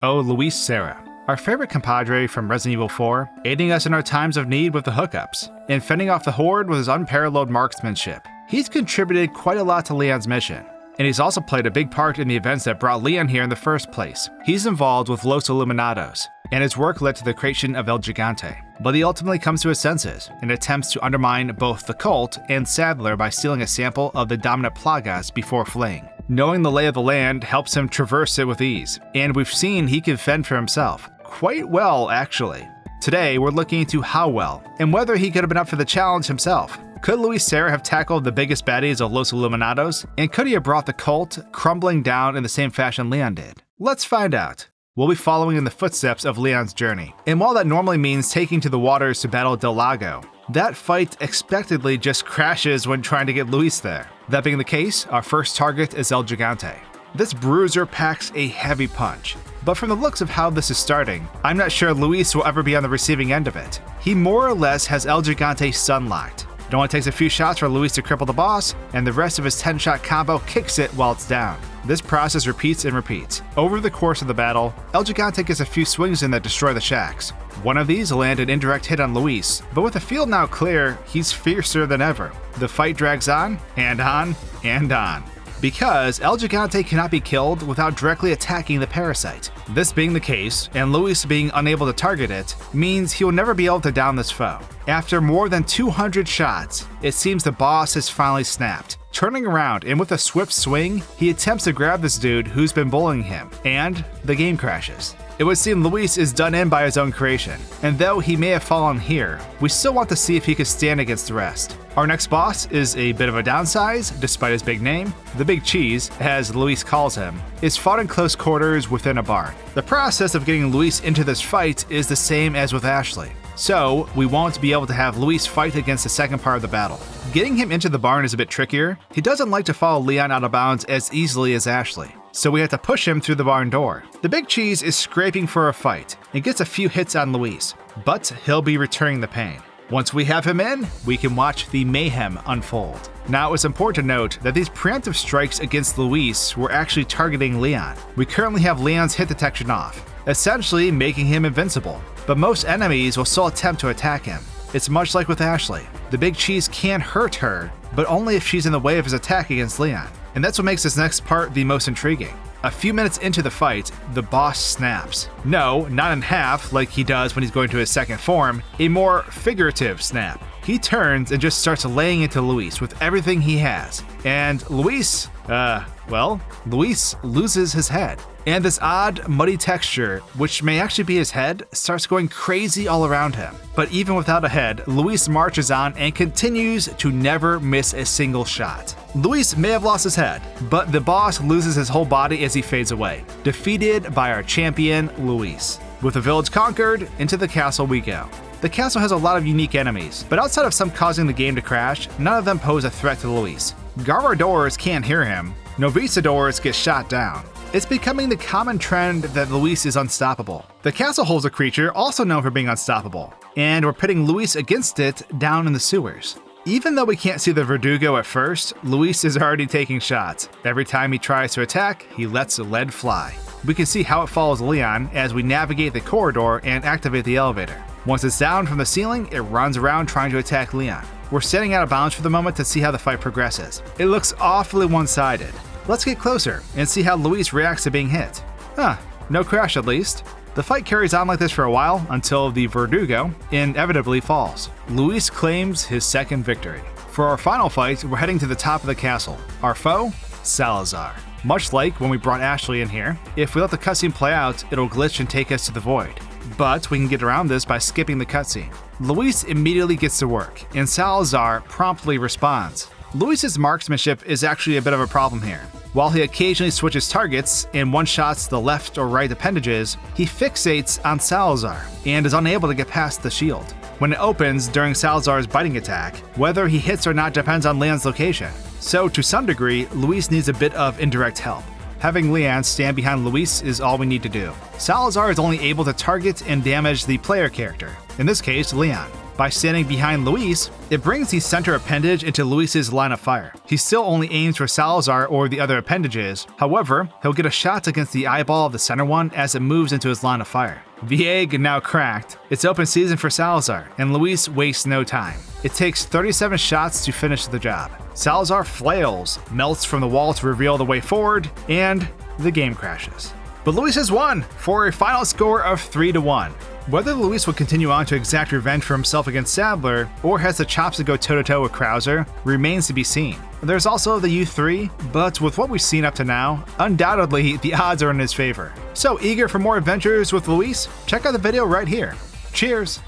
Oh, Luis Sera, our favorite compadre from Resident Evil 4, aiding us in our times of need with the hookups, and fending off the Horde with his unparalleled marksmanship. He's contributed quite a lot to Leon's mission, and he's also played a big part in the events that brought Leon here in the first place. He's involved with Los Illuminados, and his work led to the creation of El Gigante. But he ultimately comes to his senses and attempts to undermine both the cult and Sadler by stealing a sample of the dominant plagas before fleeing. Knowing the lay of the land helps him traverse it with ease, and we've seen he can fend for himself. Quite well, actually. Today, we're looking into how well, and whether he could have been up for the challenge himself. Could Luis Sera have tackled the biggest baddies of Los Illuminados? And could he have brought the cult crumbling down in the same fashion Leon did? Let's find out. We'll be following in the footsteps of Leon's journey. And while that normally means taking to the waters to battle Del Lago, that fight expectedly just crashes when trying to get Luis there. That being the case, our first target is El Gigante. This bruiser packs a heavy punch, but from the looks of how this is starting, I'm not sure Luis will ever be on the receiving end of it. He more or less has El Gigante stun-locked. It only takes a few shots for Luis to cripple the boss, and the rest of his 10-shot combo kicks it while it's down. This process repeats and repeats. Over the course of the battle, El Gigante gets a few swings in that destroy the shacks. One of these land an indirect hit on Luis, but with the field now clear, he's fiercer than ever. The fight drags on, and on, and on. Because El Gigante cannot be killed without directly attacking the parasite. This being the case, and Luis being unable to target it, means he will never be able to down this foe. After more than 200 shots, it seems the boss has finally snapped. Turning around and with a swift swing, he attempts to grab this dude who's been bullying him, and the game crashes. It would seem Luis is done in by his own creation, and though he may have fallen here, we still want to see if he could stand against the rest. Our next boss is a bit of a downsize, despite his big name. The Big Cheese, as Luis calls him, is fought in close quarters within a barn. The process of getting Luis into this fight is the same as with Ashley, so we won't be able to have Luis fight against the second part of the battle. Getting him into the barn is a bit trickier. He doesn't like to follow Leon out of bounds as easily as Ashley, so we have to push him through the barn door. The Big Cheese is scraping for a fight and gets a few hits on Luis, but he'll be returning the pain. Once we have him in, we can watch the mayhem unfold. Now, it's important to note that these preemptive strikes against Luis were actually targeting Leon. We currently have Leon's hit detection off, essentially making him invincible, but most enemies will still attempt to attack him. It's much like with Ashley. The Big Cheese can hurt her, but only if she's in the way of his attack against Leon. And that's what makes this next part the most intriguing. A few minutes into the fight, the boss snaps. No, not in half like he does when he's going to his second form, a more figurative snap. He turns and just starts laying into Luis with everything he has. And Luis loses his head. And this odd, muddy texture, which may actually be his head, starts going crazy all around him. But even without a head, Luis marches on and continues to never miss a single shot. Luis may have lost his head, but the boss loses his whole body as he fades away, defeated by our champion, Luis. With the village conquered, into the castle we go. The castle has a lot of unique enemies, but outside of some causing the game to crash, none of them pose a threat to Luis. Garradors can't hear him, Novistadors get shot down. It's becoming the common trend that Luis is unstoppable. The castle holds a creature also known for being unstoppable, and we're pitting Luis against it down in the sewers. Even though we can't see the Verdugo at first, Luis is already taking shots. Every time he tries to attack, he lets the lead fly. We can see how it follows Leon as we navigate the corridor and activate the elevator. Once it's down from the ceiling, it runs around trying to attack Leon. We're standing out of bounds for the moment to see how the fight progresses. It looks awfully one-sided. Let's get closer and see how Luis reacts to being hit. No crash at least. The fight carries on like this for a while until the Verdugo inevitably falls. Luis claims his second victory. For our final fight, we're heading to the top of the castle. Our foe? Salazar. Much like when we brought Ashley in here, if we let the cutscene play out, it'll glitch and take us to the void. But we can get around this by skipping the cutscene. Luis immediately gets to work, and Salazar promptly responds. Luis's marksmanship is actually a bit of a problem here. While he occasionally switches targets and one-shots the left or right appendages, he fixates on Salazar and is unable to get past the shield. When it opens during Salazar's biting attack, whether he hits or not depends on Leon's location. So to some degree, Luis needs a bit of indirect help. Having Leon stand behind Luis is all we need to do. Salazar is only able to target and damage the player character, in this case Leon. By standing behind Luis, it brings the center appendage into Luis's line of fire. He still only aims for Salazar or the other appendages, however, he'll get a shot against the eyeball of the center one as it moves into his line of fire. The egg now cracked. It's open season for Salazar, and Luis wastes no time. It takes 37 shots to finish the job. Salazar flails, melts from the wall to reveal the way forward, and the game crashes. But Luis has won for a final score of 3-1. Whether Luis will continue on to exact revenge for himself against Sadler, or has the chops to go toe-to-toe with Krauser, remains to be seen. There's also the U3, but with what we've seen up to now, undoubtedly the odds are in his favor. So eager for more adventures with Luis? Check out the video right here. Cheers!